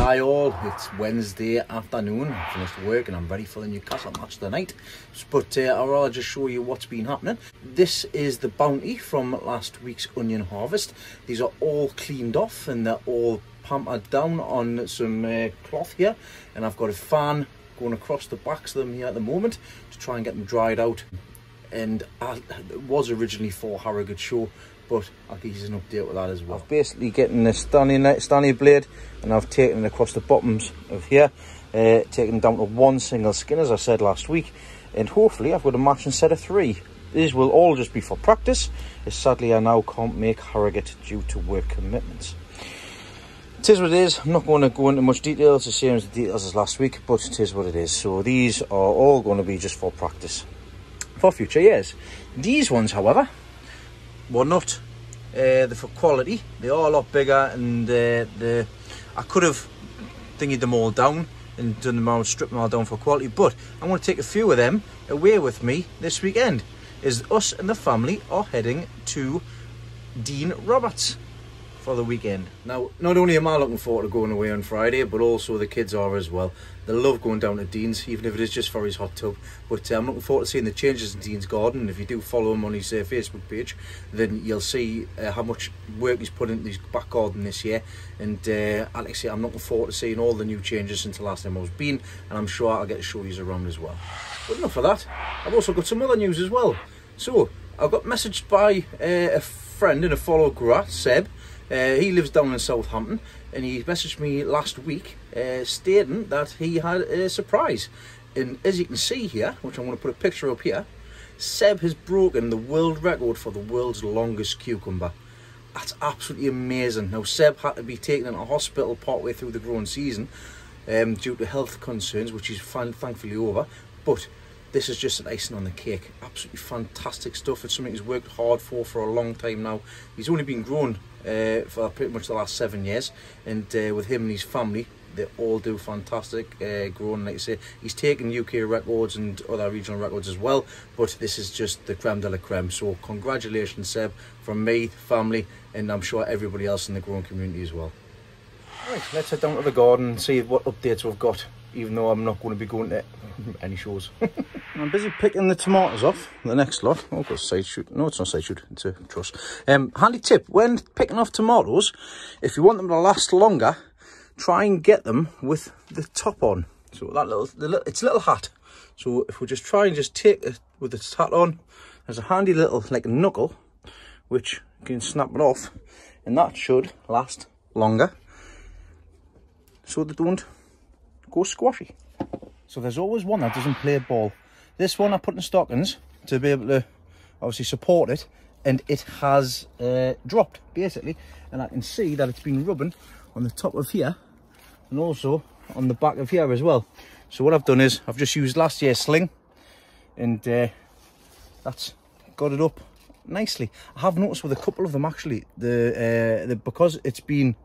Hi all, it's Wednesday afternoon. I finished work and I'm ready for the Newcastle match tonight. But I'll rather just show you what's been happening. This is the bounty from last week's onion harvest. These are all cleaned off and they're all pampered down on some cloth here. And I've got a fan going across the backs of them here at the moment to try and get them dried out. And it was originally for Harrogate show, but I'll give you an update with that as well. I've basically getting the Stanley blade and I've taken it across the bottoms of here, taken down to one single skin as I said last week, and hopefully I've got a matching set of 3. These will all just be for practice, as sadly I now can't make Harrogate due to work commitments. It is what it is. I'm not going to go into much detail, it's the same as the details as last week, but it is what it is. So these are all going to be just for practice for future years. These ones, however, were not. They're for quality. They are a lot bigger, and I could have thingied them all down and done them all, stripped them all down for quality, but I'm going to take a few of them away with me this weekend, as us and the family are heading to Dean Roberts for the weekend. Now, not only am I looking forward to going away on Friday, but also the kids are as well. They love going down to Dean's, even if it is just for his hot tub. But I'm looking forward to seeing the changes in Dean's garden. And if you do follow him on his Facebook page, then you'll see how much work he's put into his back garden this year. And like I say, I'm looking forward to seeing all the new changes since the last time I was been, and I'm sure I'll get to show you around as well. But enough of that, I've also got some other news as well. So I got messaged by a friend and a follow Grat, Seb. He lives down in Southampton, and he messaged me last week stating that he had a surprise. And as you can see here, which I'm going to put a picture up here, Seb has broken the world record for the world's longest cucumber. That's absolutely amazing. Now, Seb had to be taken into hospital partway through the growing season due to health concerns, which is thankfully over. But this is just an icing on the cake. Absolutely fantastic stuff. It's something he's worked hard for a long time now. He's only been grown for pretty much the last 7 years, and with him and his family, they all do fantastic growing. Like I say, he's taken UK records and other regional records as well, but this is just the creme de la creme. So congratulations, Seb, from me, family, and I'm sure everybody else in the growing community as well. Right, let's head down to the garden and see what updates we've got, even though I'm not going to be going to any shows. I'm busy picking the tomatoes off the next lot. Oh, got a side shoot. No, it's not side shoot, it's a truss. Handy tip, when picking off tomatoes, if you want them to last longer, try and get them with the top on. So that it's a little hat. So if we just try and just take it with the hat on, there's a handy little, like a knuckle, which you can snap it off, and that should last longer, so they don't go squashy. So there's always one that doesn't play ball. This one I put in stockings to be able to obviously support it, and it has dropped basically, and I can see that it's been rubbing on the top of here and also on the back of here as well. So what I've done is I've just used last year's sling, and that's got it up nicely. I have noticed with a couple of them actually, because they've been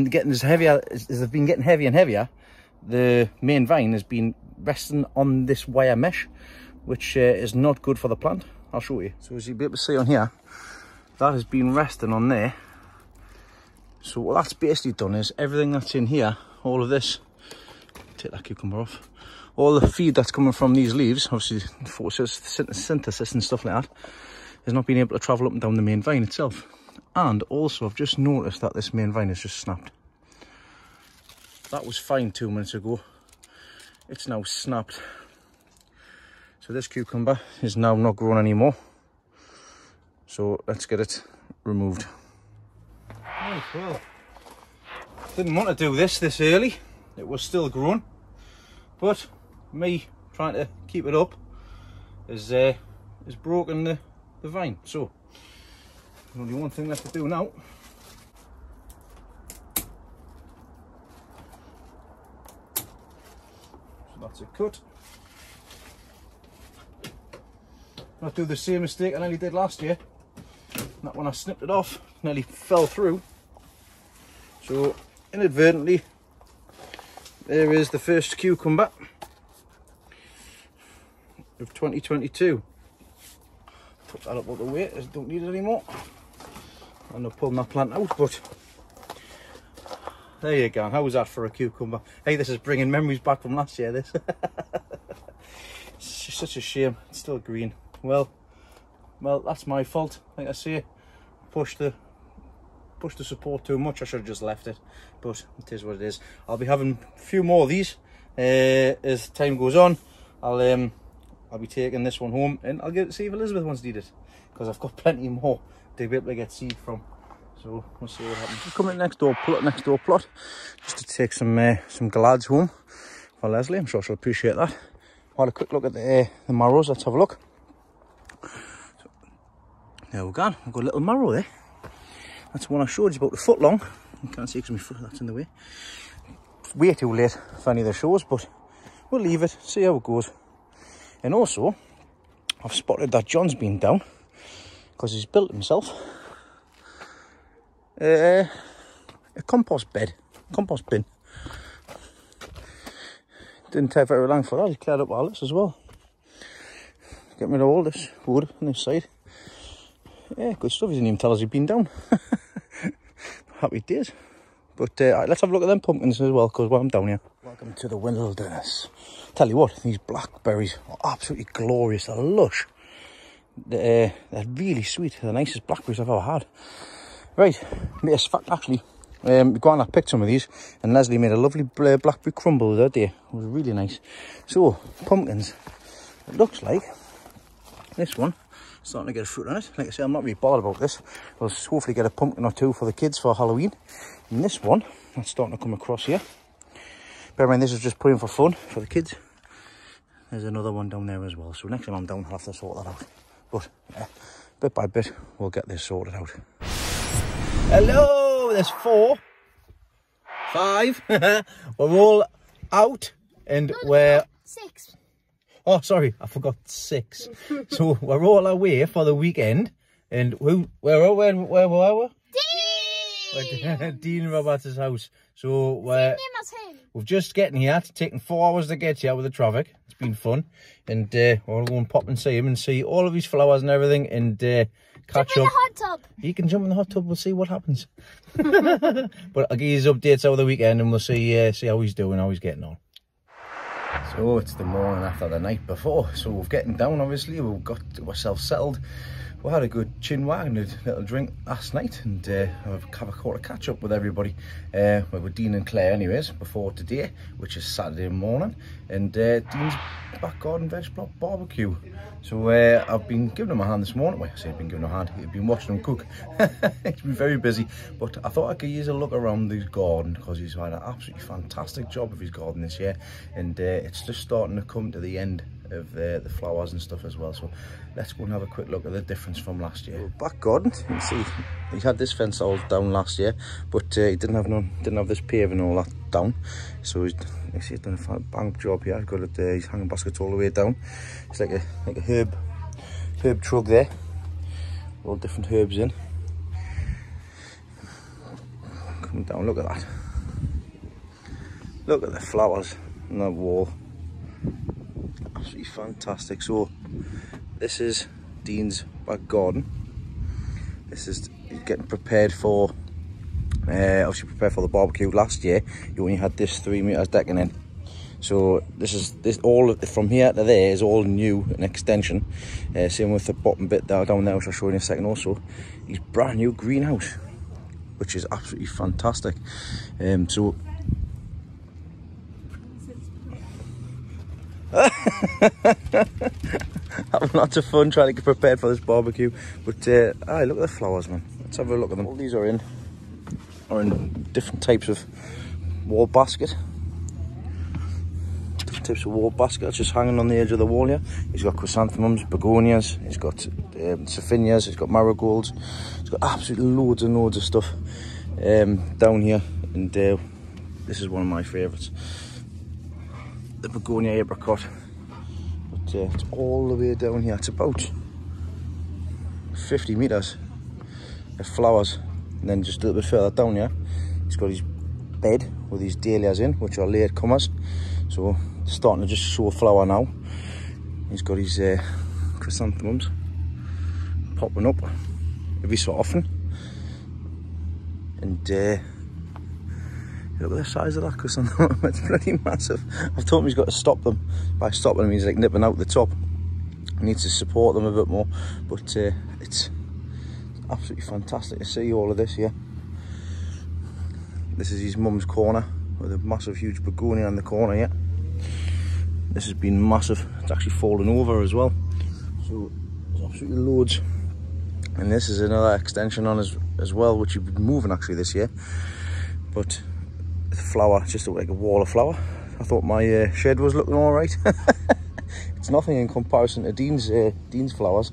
getting heavier and heavier, the main vine has been resting on this wire mesh, which is not good for the plant. I'll show you. So as you'll be able to see on here, that has been resting on there. So what that's basically done is everything that's in here, all of this, take that cucumber off, all the feed that's coming from these leaves, obviously photosynthesis and stuff like that, is not being able to travel up and down the main vine itself. And also I've just noticed that this main vine has just snapped. That was fine 2 minutes ago. It's now snapped. So this cucumber is now not growing anymore. So let's get it removed. Right, well, didn't want to do this early. It was still growing, but me trying to keep it up has broken the vine. So only one thing left to do now. So that's a cut. Not do the same mistake I nearly did last year. That when I snipped it off, nearly fell through. So inadvertently, there is the first cucumber of 2022. Put that up out the way, I don't need it anymore. I'm not pulling that plant out, but there you go. How was that for a cucumber? Hey, this is bringing memories back from last year, this. It's just such a shame. It's still green. Well, that's my fault. Like I say, push the support too much. I should have just left it, but it is what it is. I'll be having a few more of these as time goes on. I'll be taking this one home and I'll see if Elizabeth wants to eat it, because I've got plenty more to be able to get seed from. So we'll see what happens. Come in next door plot, just to take some glads home for Leslie. I'm sure she'll appreciate that. I'll have a quick look at the marrows. Let's have a look. So, there we go. We've got a little marrow there. That's the one I showed you, about a foot long. You can't see because my foot, that's in the way. Way too late for any of the shows, but we'll leave it, see how it goes. And also, I've spotted that John's been down because he's built himself a compost bin. Didn't take very long for that. He cleared up all this as well. Get rid of all this wood on this side. Yeah, good stuff. He didn't even tell us he'd been down. Happy days. But let's have a look at them pumpkins as well, because while I'm down here. Welcome to the wilderness. Tell you what, these blackberries are absolutely glorious. They're lush. They're really sweet. They're the nicest blackberries I've ever had. Right, it's fact actually. We go on, I picked some of these, and Leslie made a lovely blackberry crumble the other day. It was really nice. So, pumpkins. It looks like this one starting to get fruit on it. Like I say, I'm not really bothered about this. We'll hopefully get a pumpkin or two for the kids for Halloween. And this one, that's starting to come across here. Bear in mind, this is just put in for fun for the kids. There's another one down there as well. So next time I'm down, I'll have to sort that out. But bit by bit, we'll get this sorted out. Hello, there's 4, 5. We're all out and we're 6. Oh, sorry, I forgot 6. So we're all away for the weekend, and where were we? Dean Roberts' house. So we've just getting here. It's taken 4 hours to get here with the traffic. It's been fun, and we'll go and pop and see him and see all of his flowers and everything, and catch jump up. in the hot tub. He can jump in the hot tub. We'll see what happens. But I'll give you his updates over the weekend, and we'll see how he's doing, how he's getting on. So it's the morning after the night before, so we're getting down. Obviously, we've got ourselves settled. We had a good chin wag and a little drink last night, and have a quarter catch up with everybody. With Dean and Claire anyways, before today, which is Saturday morning, and Dean's back garden veg block barbecue. So I've been giving him a hand this morning. Well, I say I've been giving him a hand, I've been watching him cook. He's been very busy, but I thought I could use a look around his garden, because he's had an absolutely fantastic job of his garden this year, and it's just starting to come to the end of the flowers and stuff as well. So let's go and have a quick look at the difference from last year. Back garden, you can see he had this fence all down last year, but he didn't have this paving and all that down. So he's done a bang job here. He's got his hanging baskets all the way down. It's like a herb truck there, all different herbs in. Come down, look at that. Look at the flowers on that wall. Absolutely fantastic. So this is Dean's back garden. This is getting prepared for obviously prepared for the barbecue. Last year you only had this 3 meters decking in, so this all from here to there is all new, an extension. Same with the bottom bit down there, which I'll show you in a second. Also his brand new greenhouse, which is absolutely fantastic. So having lots of fun trying to get prepared for this barbecue. But look at the flowers, man. Let's have a look at them. All these are in different types of wall basket. Different types of wall baskets just hanging on the edge of the wall here. He's got chrysanthemums, begonias, he's got saphinias, he's got marigolds. He's got absolutely loads and loads of stuff down here, and this is one of my favourites, the begonia apricot. But it's all the way down here. It's about 50 meters of flowers, and then just a little bit further down here he's got his bed with his dahlias in, which are late comers, so starting to just show a flower now. He's got his chrysanthemums popping up every so often, and Look at the size of that chrysanthemum, it's pretty massive. I've told him he's got to stop them. By stopping them, he's like nipping out the top. He needs to support them a bit more, but it's absolutely fantastic to see all of this here. This is his mum's corner with a massive, huge begonia in the corner here. This has been massive. It's actually fallen over as well. So there's absolutely loads. And this is another extension on as well, which you've been moving actually this year. But the flower, just like a wall of flower. I thought my shed was looking all right. It's nothing in comparison to Dean's flowers.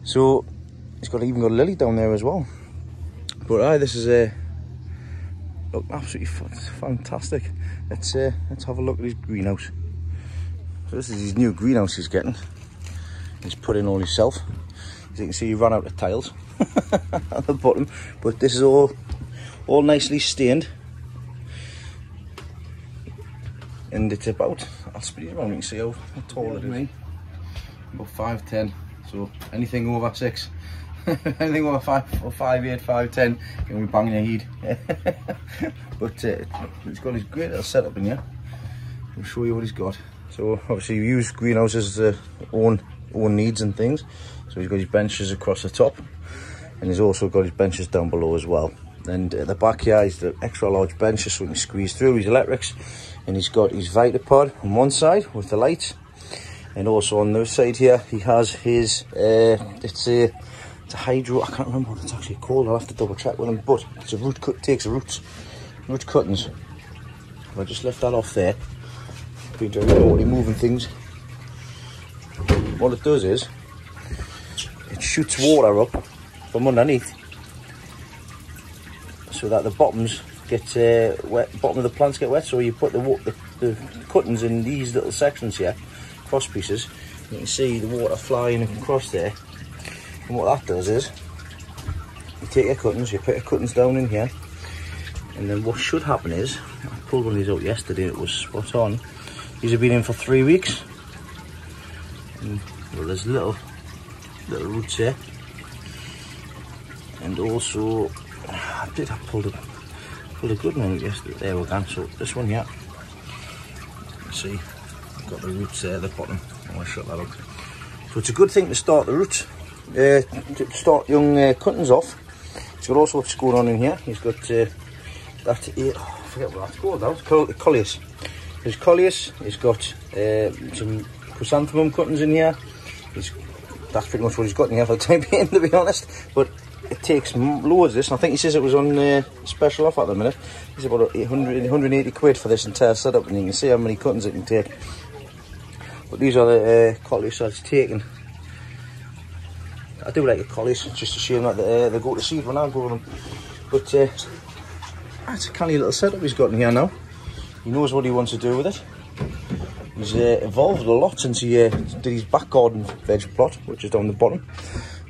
So he's even got a lily down there as well. But this is look, absolutely fantastic. Let's have a look at his greenhouse. So this is his new greenhouse he's getting. He's put in all himself. As you can see, he ran out of tiles at the bottom, but this is all nicely stained. And it's about, I'll speed it around, you can see how tall it is. About 5'10", so anything over 6, anything over 5 or 5'8", 5'10", can be banging your head. But he's got his great little setup in here. I'll show you what he's got. So obviously you use greenhouses to own needs and things. So he's got his benches across the top, and he's also got his benches down below as well. And at the back here, he's the extra large benches so he can squeeze through his electrics. And he's got his Vitapod on one side with the lights, and also on the side here he has his it's a hydro, I can't remember what it's actually called, I'll have to double check with him, but it's a root cut, takes root cuttings. If I just left that off there, been already moving things. What it does is it shoots water up from underneath so that the bottoms get wet, bottom of the plants get wet. So you put the cuttings in these little sections here, cross pieces. You can see the water flying across there. And what that does is, you take your cuttings, you put your cuttings down in here, and then what should happen is, I pulled one of these out yesterday, it was spot on. These have been in for 3 weeks. And, well, there's little roots here. And also, I pulled a good one out yesterday. There we go. So this one here, see, I've got the roots there at the bottom. I want to shut that up. So it's a good thing to start the roots, to start young cuttings off. He's got all sorts going on in here. He's got that, I forget what that's called now. It's called Coleus. There's Coleus. He's got some chrysanthemum cuttings in here. That's pretty much what he's got in here for the time being, to be honest. But it takes loads of this, and I think he says it was on special offer at the minute. It's about 180 quid for this entire setup, and you can see how many cuttings it can take. But these are the Coleus that's taken. I do like the Coleus, it's just a shame that they go to seed when I grow them. But it's a canny little setup he's got in here now. He knows what he wants to do with it. He's evolved a lot since he did his back garden veg plot, which is down the bottom.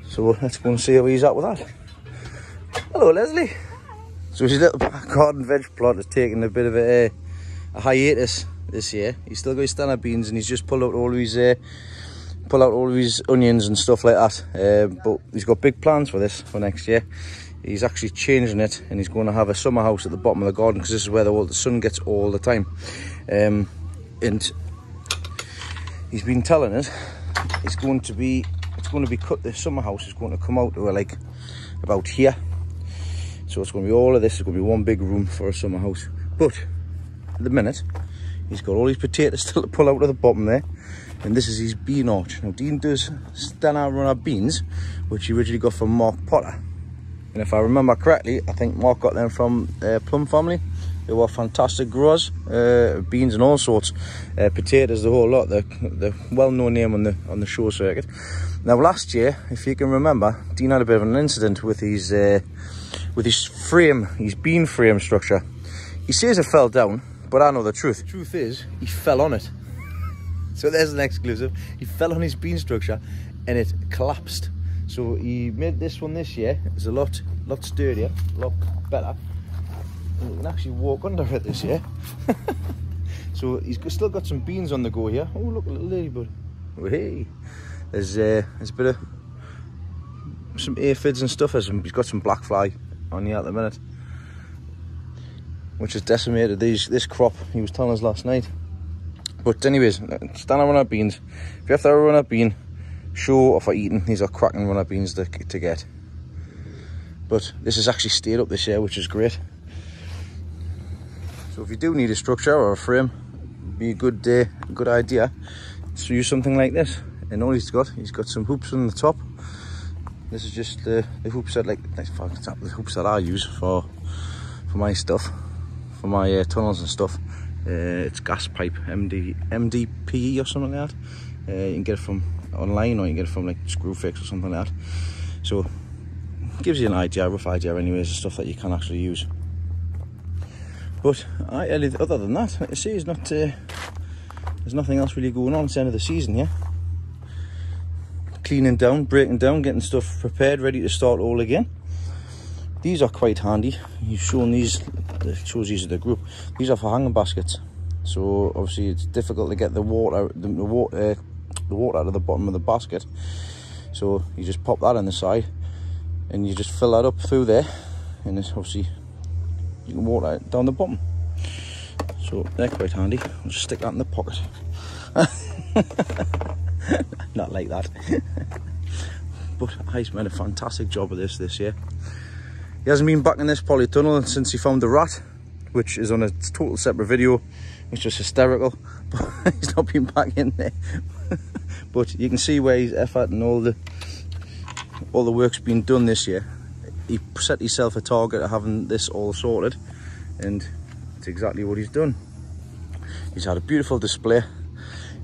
So let's go and see how he's at with that. Hello, Leslie. So his little back garden veg plot has taken a bit of a hiatus this year. He's still got his standard beans, and he's just pulled out all of his onions and stuff like that. But he's got big plans for this for next year. He's actually changing it, and he's going to have a summer house at the bottom of the garden, because this is where the sun gets all the time. And he's been telling us it's going to be cut. The summer house is going to come out to like about here. So it's going to be all of this. It's going to be one big room for a summer house. But at the minute, he's got all his potatoes still to pull out of the bottom there. And this is his bean orchard. Now, Dean does standard runner beans, which he originally got from Mark Potter. And if I remember correctly, I think Mark got them from Plum family. They were fantastic growers, beans and all sorts, potatoes, the whole lot. They're well-known name on the show circuit. Now, last year, if you can remember, Dean had a bit of an incident with his frame, his bean frame structure. He says it fell down, but I know the truth. The truth is, he fell on it. So there's an exclusive. He fell on his bean structure, and it collapsed. So he made this one this year. It's a lot sturdier, a lot better. And you can actually walk under it this year. So he's still got some beans on the go here. Oh, look, a little ladybird. Oh, hey. There's a bit of some aphids and stuff. He's got some black fly on here at the minute. which has decimated this crop. He was telling us last night. But anyways, stand on runner beans. If you have to have a runner bean, show or for eating, these are cracking runner beans to get. But this has actually stayed up this year, which is great. So if you do need a structure or a frame, it'd be a good idea to use something like this. And all he's got some hoops on the top. This is just the hoops that the hoops that I use for my stuff, for my tunnels and stuff. It's gas pipe, MDPE or something like that. You can get it from online, or you can get it from like Screwfix or something like that. So it gives you an idea, a rough idea anyways, of stuff that you can actually use. But other than that, like I say, there's nothing else really going on. It's the end of the season here. Cleaning down, breaking down, getting stuff prepared, ready to start all again. These are quite handy. You've shown these, it shows these are the group. These are for hanging baskets. So obviously it's difficult to get the water out of the bottom of the basket. So you just pop that on the side and you just fill that up through there, and it's obviously you can water it down the bottom. So they're quite handy. I'll just stick that in the pocket. Not like that. But he's made a fantastic job of this year. He hasn't been back in this polytunnel since he found the rat, which is on a total separate video. It's just hysterical. But he's not been back in there. But you can see where his effort and all the work's been done this year. He set himself a target of having this all sorted, and it's exactly what he's done. He's had a beautiful display,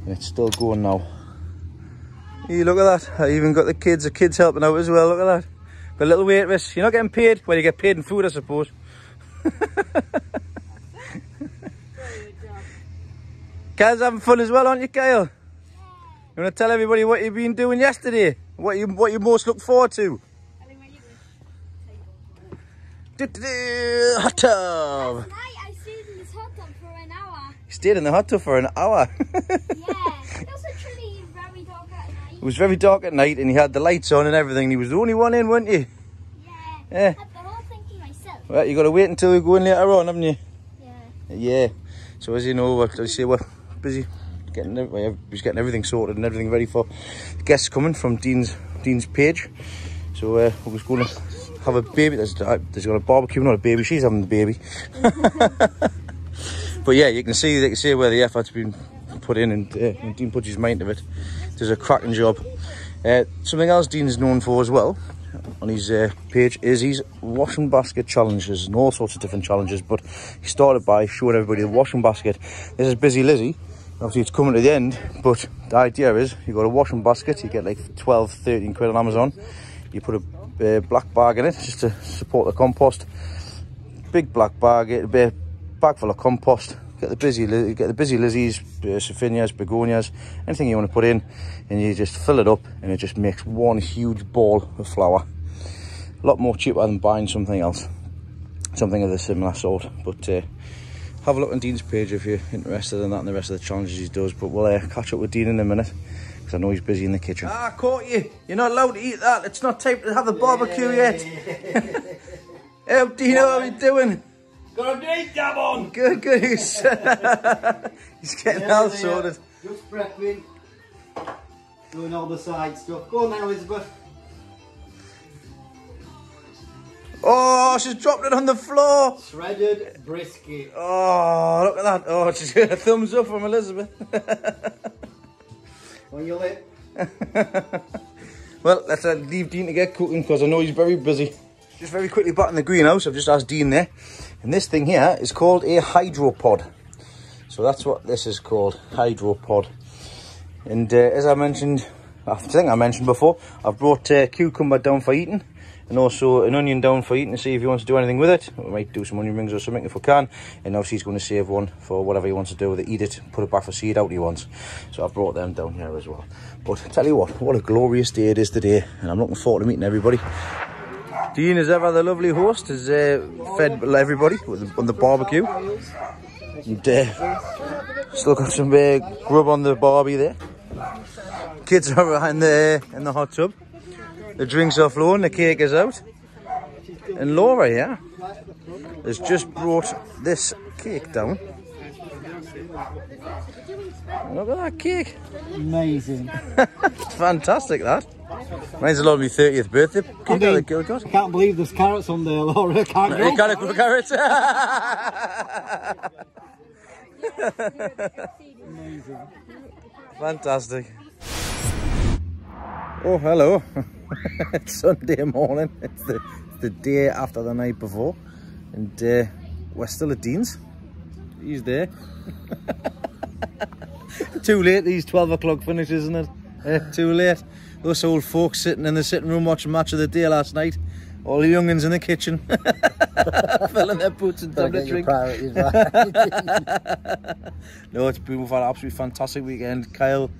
and it's still going now. Hey, look at that. I even got the kids helping out as well. Look at that. Got a little waitress. You're not getting paid. Well, you get paid in food, I suppose. Kyle's having fun as well, aren't you, Kyle? Yeah. You want to tell everybody what you've been doing yesterday? What you most look forward to? Hot tub. Last night I stayed in this hot tub for an hour. You stayed in the hot tub for an hour? Yeah. It was literally very dark at night. It was very dark at night, and he had the lights on and everything. He was the only one in, weren't you? Yeah. Yeah. I had the whole thing to myself. Well, you got to wait until we go in later on, haven't you? Yeah. Yeah. So as you know, we're busy getting everything sorted and everything ready for guests coming from Dean's page. So we're just going to have a baby. There's got a barbecue, not a baby. She's having the baby. But yeah, you can see where the effort's been put in, and Dean puts his mind to it. Does a cracking job. Something else Dean's known for as well on his page is his washing basket challenges and all sorts of different challenges. But he started by showing everybody the washing basket. This is Busy Lizzie. Obviously it's coming to the end, but the idea is you got a washing basket. You get like 12, 13 quid on Amazon. You put a black bag in it just to support the compost. Big black bag, a bag full of compost. Get the Busy Lizzies, Sophinias, Begonias, anything you want to put in, and you just fill it up, and it just makes one huge ball of flour. A lot more cheaper than buying something else, something of the similar sort. But have a look on Dean's page if you're interested in that and the rest of the challenges he does. But we'll catch up with Dean in a minute, because I know he's busy in the kitchen. Ah, I caught you. You're not allowed to eat that. It's not time to have the barbecue yet. Hey, Dean, how are you doing? Got a great job on. Good. He's getting all sorted. Just prepping. Doing all the side stuff. Go on now, Elizabeth. Oh, she's dropped it on the floor. Shredded brisket. Oh, look at that. Oh, she's got a thumbs up from Elizabeth. On your lip. Well, let's leave Dean to get cooking, because I know he's very busy. Just very quickly back in the greenhouse, I've just asked Dean there. And this thing here is called a hydropod. So that's what this is called, hydropod. And as I mentioned, I think I mentioned before, I've brought cucumber down for eating, and also an onion down for eating to see if he wants to do anything with it. We might do some onion rings or something if we can. And obviously he's going to save one for whatever he wants to do with it, eat it, put it back for seed out he wants. So I've brought them down here as well. But I tell you what a glorious day it is today, and I'm looking forward to meeting everybody. Dean, as ever, the lovely host, has fed everybody on the barbecue. And still got some grub on the barbie there. Kids are in the hot tub. The drinks are flowing, the cake is out. And Laura, yeah. has just brought this cake down. Look at that cake. Amazing. It's fantastic, that. Mine's a lot of my 30th birthday cake. I mean, got. I can't believe there's carrots on there, Laura. Can't go. You can't grow carrots. Amazing. Fantastic. Oh, hello. It's Sunday morning. It's the day after the night before. And we're still at Dean's. He's there. Too late, these 12 o'clock finishes, isn't it? Too late. Those old folks sitting in the sitting room watching Match of the Day last night. All the young'uns in the kitchen. Filling their boots and having a drink. No, we've had an absolutely fantastic weekend. Kyle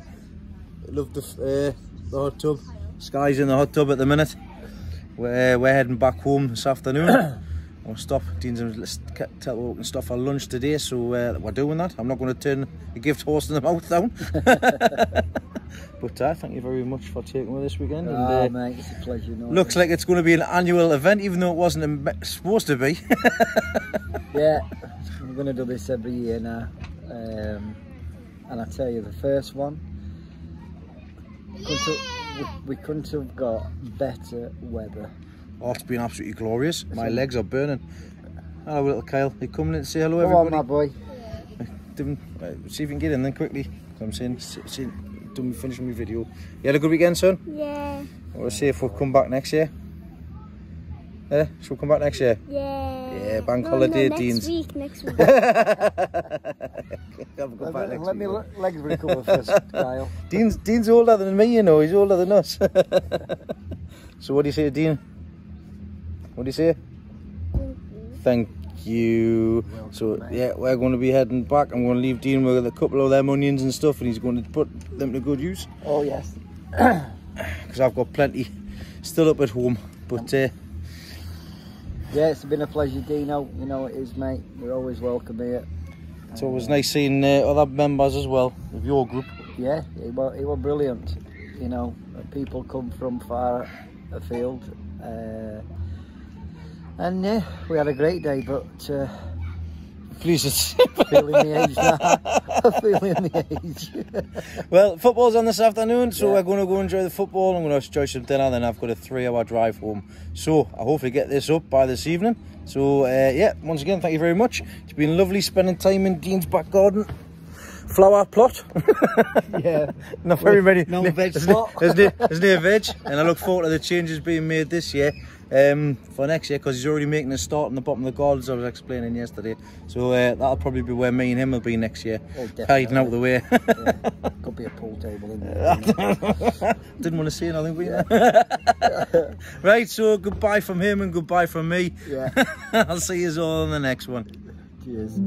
loved the hot tub. Sky's in the hot tub at the minute. We're heading back home this afternoon. We'll stop. Dean's and stuff for lunch today, so we're doing that. I'm not going to turn a gift horse in the mouth down. But thank you very much for taking me this weekend. Oh, mate, it's a pleasure. Looks like it's going to be an annual event, even though it wasn't supposed to be. Yeah, I'm going to do this every year now. And I tell you, the first one, we couldn't have got better weather. Oh, it's been absolutely glorious. My legs are burning. Hello, little Kyle. You coming in to say hello, everybody? Come on, my boy. See if you can get in then quickly. I'm saying, done finishing my video. You had a good weekend, son? Yeah. We'll see if we'll come back next year. Yeah, shall we come back next year? Yeah. Yeah, bank holiday, Dean's. Next week. Let me legs recover first, Kyle. Dean's older than me, you know. He's older than us. So what do you say to Dean? What do you say? Thank you. Welcome, so mate. yeah, we're going to be heading back. I'm going to leave Dean with a couple of them onions and stuff, and he's going to put them to good use. Oh, yes. Because I've got plenty still up at home. But yeah, it's been a pleasure, Dino. You know it is, mate. You're always welcome here. it's always nice seeing other members as well of your group. Yeah, it was brilliant. You know, people come from far afield. And yeah, we had a great day, but Please. feeling the age now. Feeling the age. Well, football's on this afternoon, so Yeah. we're going to go enjoy the football. I'm going to enjoy some dinner, then I've got a 3-hour drive home. So I hopefully get this up by this evening. So yeah, once again, thank you very much. It's been lovely spending time in Dean's back garden. Flower plot. Yeah. Not very many. No veg There's plot. no veg, and I look forward to the changes being made this year. For next year, because he's already making a start on the bottom of the garden, as I was explaining yesterday. So that'll probably be where me and him will be next year. Oh, definitely. Hiding out the way. Yeah. Could be a pool table in there. Didn't want to say nothing, but right, so goodbye from him and goodbye from me. Yeah. I'll see you all on the next one. Cheers.